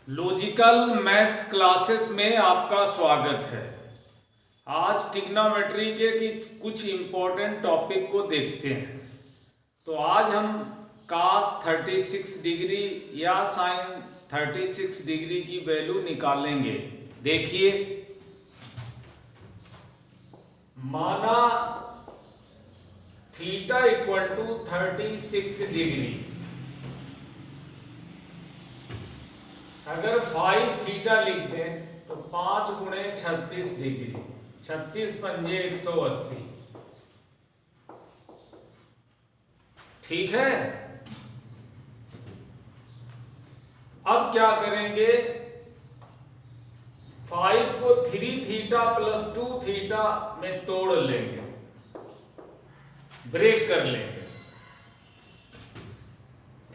Logical maths classes में आपका स्वागत है। आज ट्रिग्नोमेट्री के कुछ इम्पोर्टेंट टॉपिक को देखते हैं। तो आज हम cos 36 डिग्री या sin 36 डिग्री की वैल्यू निकालेंगे। देखिए, माना थीटा इक्वल टू 36 डिग्री, अगर 5 थीटा लिख दें तो 5 गुणे 36 डिग्री, 36 पंजे 180। ठीक है। अब क्या करेंगे, 5 को 3 थीटा प्लस 2 थीटा में तोड़ लेंगे, ब्रेक कर लेंगे।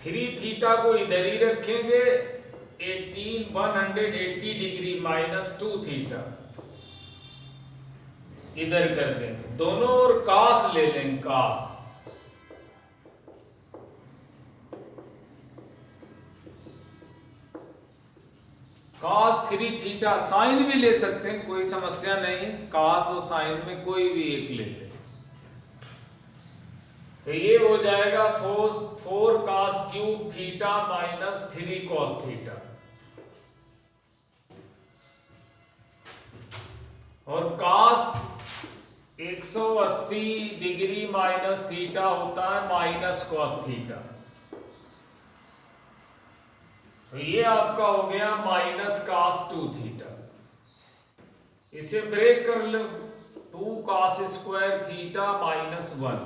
3 थीटा को इधर ही रखेंगे, 180 डिग्री माइनस 2 थीटा इधर कर देंगे। दोनों ओर कास ले लेंगे, कास। कास 3 थीटा, साइन भी ले सकते हैं, कोई समस्या नहीं। कास और साइन में कोई भी एक ले लें। तो ये हो जाएगा 4 cos cube theta minus 3 cos theta. और कास 180 डिग्री माइनस थीटा होता है माइनस कॉस थीटा। तो ये आपका हो गया माइनस कास 2 थीटा। इसे ब्रेक कर लो, 2 कास स्क्वायर थीटा माइनस 1।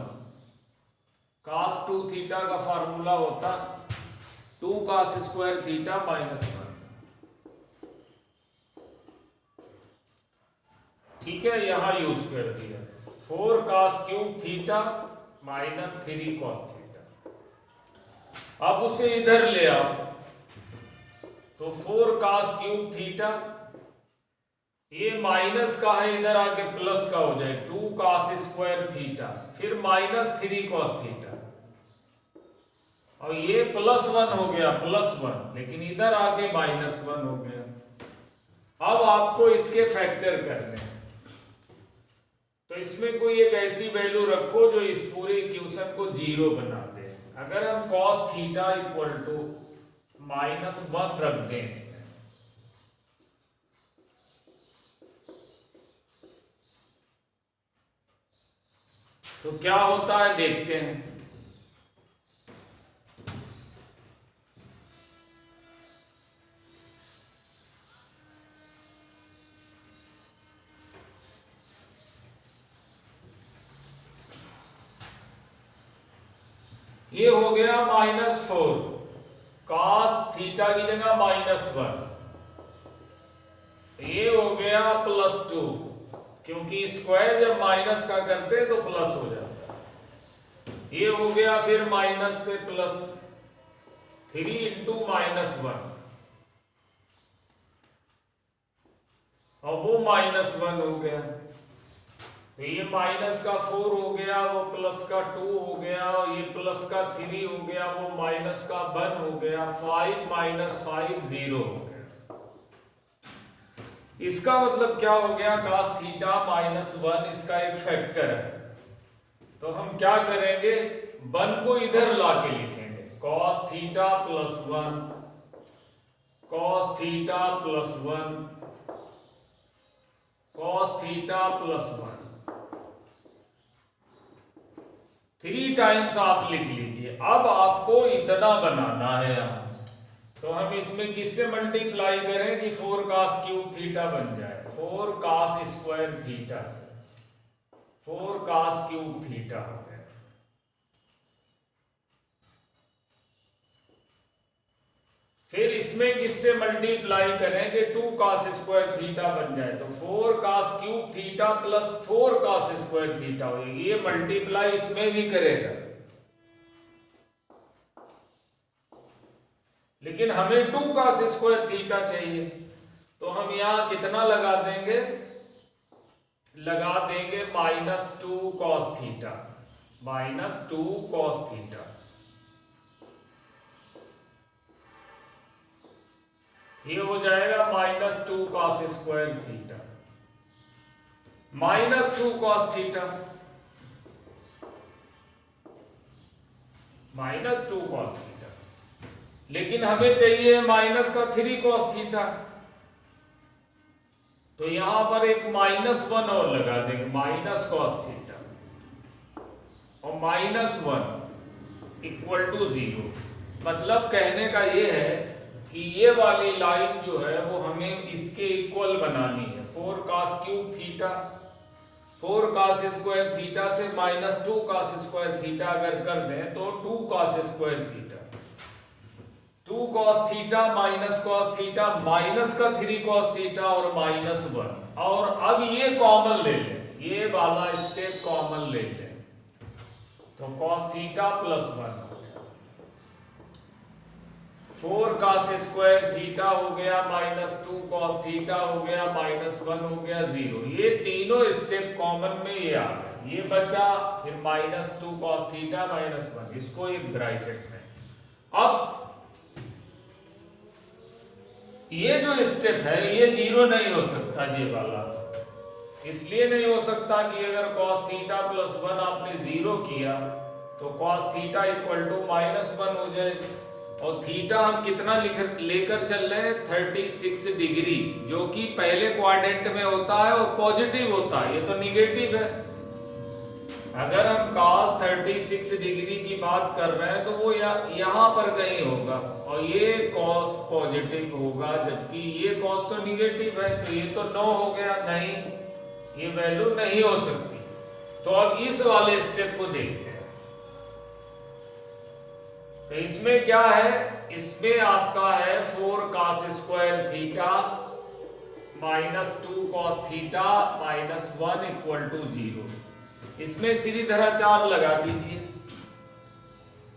कास 2 थीटा का फार्मूला होता 2 कास स्क्वायर थीटा माइनस 1। ठीक है, यहां यूज कर दिया। 4 cos cube theta minus 3 cos theta. अब उसे इधर ले आओ, तो 4 कास क्यूब थीटा, ये माइनस का है, इधर आके प्लस का हो जाए, 2 कास स्क्वायर थीटा, फिर माइनस 3 कॉस थीटा। और ये प्लस 1 हो गया, प्लस 1, लेकिन इधर आके माइनस 1 हो गया। अब आपको इसके फैक्टर करने हैं। तो इसमें कोई एक ऐसी वैल्यू रखो जो इस पूरे इक्वेशन को 0 बना दे। अगर हम cos theta equal to minus 1 रख दें इसमें, तो क्या होता है देखते हैं। ये हो गया -4, cos थीटा की जगह -1। ये हो गया +2, क्योंकि स्क्वायर जब माइनस का करते हैं तो प्लस हो जाता है। ये हो गया फिर माइनस से प्लस, 3 इंटू -1, और वो -1 हो गया। तो ये माइनस का 4 हो गया, वो प्लस का 2 हो गया, ये प्लस का 3 हो गया, वो माइनस का 1 हो गया। 5 माइनस 5 0 हो गया। इसका मतलब क्या हो गया, cos थीटा -1 इसका एक फैक्टर है। तो हम क्या करेंगे, 1 को इधर लाके लिखेंगे, cos theta plus 1, cos theta plus 1, cos theta plus 1। 3 times आप लिख लीजिए। अब आपको इतना बनाना है यहां, तो हम इसमें किससे मल्टीप्लाई करें कि 4 कास क्यूब थीटा बन जाए, 4 कास स्क्वायर थीटा से। 4 कास क्यूब थीटा हो गया। फिर इसमें किससे मल्टीप्लाई करें कि 2 कास स्क्वायर थीटा बन जाए, तो 4 cos cube theta plus 4 cos square theta हो। ये मल्टीप्लाई इसमें भी करेगा, लेकिन हमें 2 कास स्क्वायर थीटा चाहिए। तो हम यहां कितना लगा देंगे, लगा देंगे -2 कॉस थीटा, -2 कॉस थीटा। ये हो जाएगा -2 cos square theta, -2 cos theta, -2 cos theta. लेकिन हमें चाहिए -3 cos थीटा, तो यहां पर एक -1 और लगा देंगे, माइनस cos थीटा और -1 इक्वल टू 0। मतलब कहने का ये है कि ये वाली लाइन जो है वो हमें इसके इक्वल बनानी है। 4 cos cube theta, 4 cos square theta से -2 cos स्क्वायर थीटा अगर कर दें तो 2 cos square theta, 2 cos theta minus cos theta minus का 3 cos थीटा और -1। और अब ये कॉमन ले लें, ये वाला स्टेप कॉमन ले लें, तो cos थीटा +1 हो गया, 4 cos स्क्वायर थीटा हो गया, -2 cos थीटा हो गया, -1 हो गया, 0। ये तीनों स्टेप कॉमन में ये आ गए, ये बचा, फिर -2 cos थीटा -1, इसको एक ब्रैकेट में। अब ये जो स्टेप है ये 0 नहीं हो सकता, ये वाला इसलिए नहीं हो सकता कि अगर cos थीटा +1 आपने 0 किया तो cos थीटा इक्वल टू -1 हो जाए। और थीटा हम कितना लेकर चल रहे हैं, 36 डिग्री, जो कि पहले क्वाड्रेंट में होता है और पॉजिटिव होता है, ये तो निगेटिव है। अगर हम cos 36 डिग्री की बात कर रहे हैं तो वो यहाँ पर कहीं होगा और ये cos पॉजिटिव होगा, जबकि ये cos तो निगेटिव है, तो ये तो 9 हो गया, नहीं, ये वैल्यू नहीं हो सकती। तो अब इस वाले स्टेप को देखते हैं। तो इसमें क्या है, इसमें आपका है 4 cos square theta -2 cos theta -1 equal to 0। इसमें सीधी तरह 4 लगा दीजिए,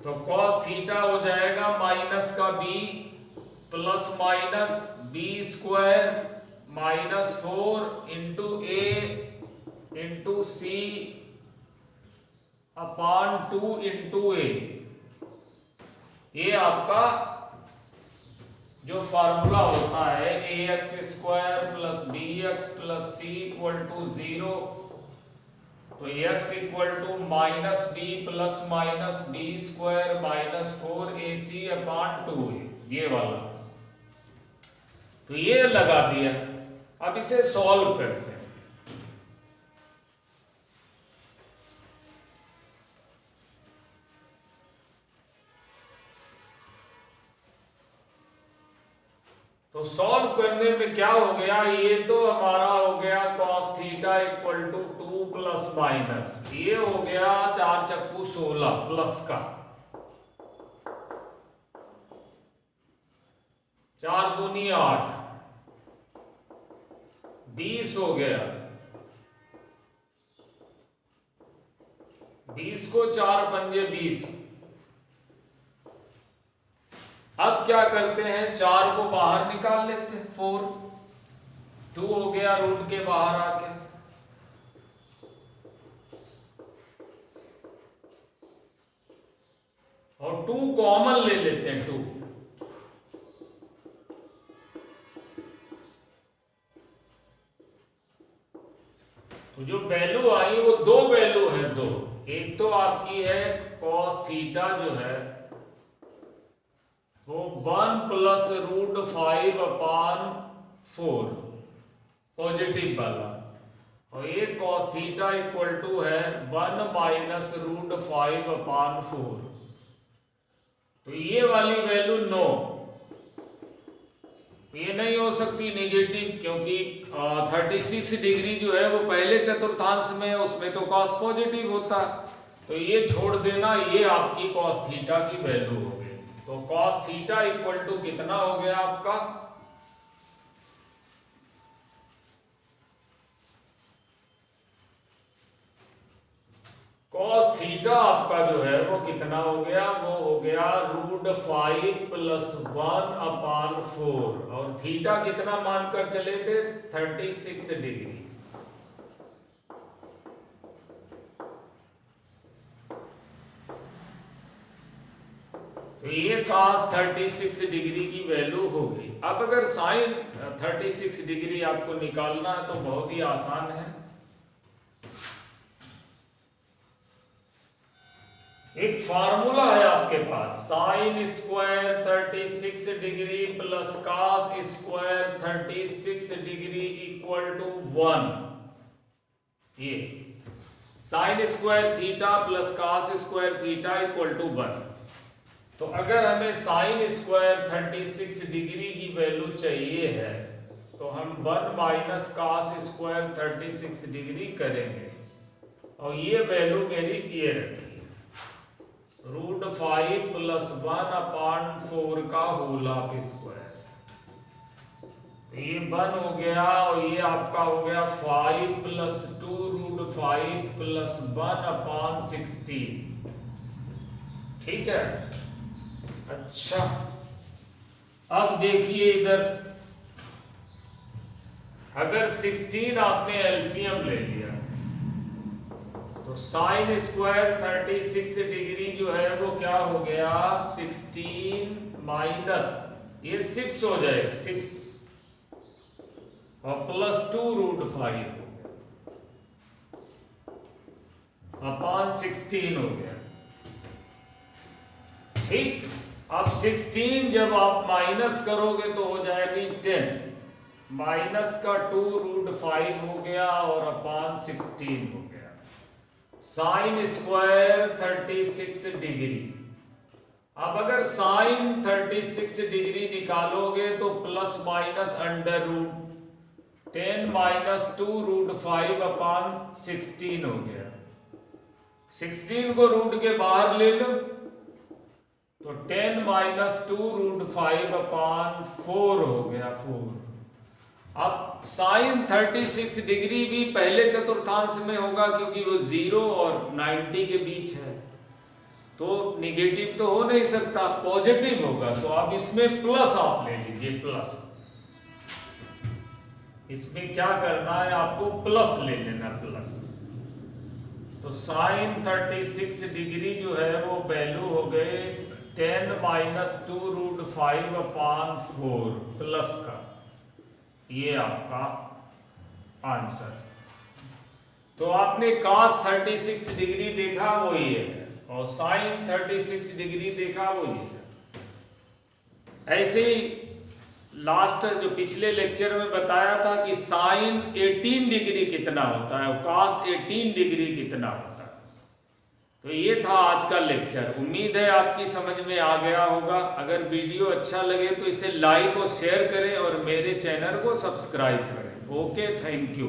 तो cos थीटा हो जाएगा माइनस का b plus minus b square -4 into a into c upon 2 into a। ये आपका जो फार्मूला होता है ax square plus bx plus c equal to 0, तो x equal to -b plus minus b square -4ac upon 2a, ये वाला। तो ये लगा दिया, अब इसे सॉल्व करते हैं। तो सॉल्व करने में क्या हो गया, ये तो हमारा हो गया cos theta equal to 2 plus minus, ये हो गया 4 चक्कू 16 प्लस का 4 दूनी 8, 20 हो गया, 20 को 4 पंजे 20। अब क्या करते हैं, 4 को बाहर निकाल लेते हैं, 4, 2 हो गया रूट के बाहर आके, और 2 कॉमन ले लेते हैं, 2। तो जो वैल्यू आई वो 2 वैल्यू है, 2। एक तो आपकी है cos थीटा जो है वो 1 प्लस √5 अपॉन 4 पॉजिटिव वाला, और ये cos थीटा इक्वल टू है 1 माइनस √5 अपॉन 4। तो ये वाली वैल्यू 9, ये नहीं हो सकती नेगेटिव, क्योंकि 36 डिग्री जो है वो पहले चतुर्थांश में है, उसमें तो cos पॉजिटिव होता, तो ये छोड़ देना, ये आपकी cos थीटा की वैल्यू हो गई। तो cos थीटा इक्वल टू कितना हो गया आपका, cos थीटा आपका जो है वो कितना हो गया, वो हो गया √5 प्लस 1 अपॉन 4, और थीटा कितना मानकर चले थे, 36 डिग्री। तो ये cos 36 डिग्री की वैल्यू हो गई। अब अगर साइन 36 डिग्री आपको निकालना है तो बहुत ही आसान है। एक फार्मूला है आपके पास, sine square 36 degree plus cos square 36 degree equal to 1। ये sine square theta plus cos square theta equal to 1। तो अगर हमें साइन स्क्वायर 36 डिग्री की वैल्यू चाहिए है तो हम 1 माइनस कॉस स्क्वायर 36 डिग्री करेंगे और ये वैल्यू मेरी ये रखी √5 प्लस 1/4 का होल ऑफ स्क्वायर। तो ये 1 हो गया और ये आपका हो गया 5 प्लस 2√5 प्लस 1/16। ठीक है। अच्छा, अब देखिए इधर, अगर 16 आपने एलसीएम ले लिया तो साइन स्क्वायर 36 डिग्री जो है वो क्या हो गया 16 माइनस ये 6 हो जाएगा 6 और प्लस 2√5 अपॉन 16 हो गया। ठीक, अब 16 जब आप माइनस करोगे तो हो जाएगी 10, माइनस का 2√5 हो गया और अपॉन 16 हो गया। Sine square 36 degree. अब अगर साइन 36 डिग्री निकालोगे तो plus minus under root 10 minus 2√5 upon 16 हो गया। 16 को रूट के बाहर ले लो तो 10 माइनस 2√5 अपॉन 4 हो गया 4। अब साइन 36 डिग्री भी पहले चतुर्थांश में होगा क्योंकि वो 0 और 90 के बीच है, तो निगेटिव तो हो नहीं सकता, पॉजिटिव होगा। तो अब इसमें प्लस आप ले लीजिए, प्लस। इसमें क्या करना है आपको, प्लस ले लेना, प्लस। तो साइन 36 डिग्री जो है वो वैल्यू हो गए 10 माइनस 2√5 अपॉन 4 प्लस का, ये आपका आंसर। तो आपने cos 36 डिग्री देखा वो ये है और साइन 36 डिग्री देखा वो ये है। ऐसे ही लास्ट जो पिछले लेक्चर में बताया था कि साइन 18 डिग्री कितना होता है और cos 18 डिग्री कितना होता है। तो ये था आज का लेक्चर। उम्मीद है आपकी समझ में आ गया होगा। अगर वीडियो अच्छा लगे तो इसे लाइक और शेयर करें और मेरे चैनल को सब्सक्राइब करें। Okay, thank you.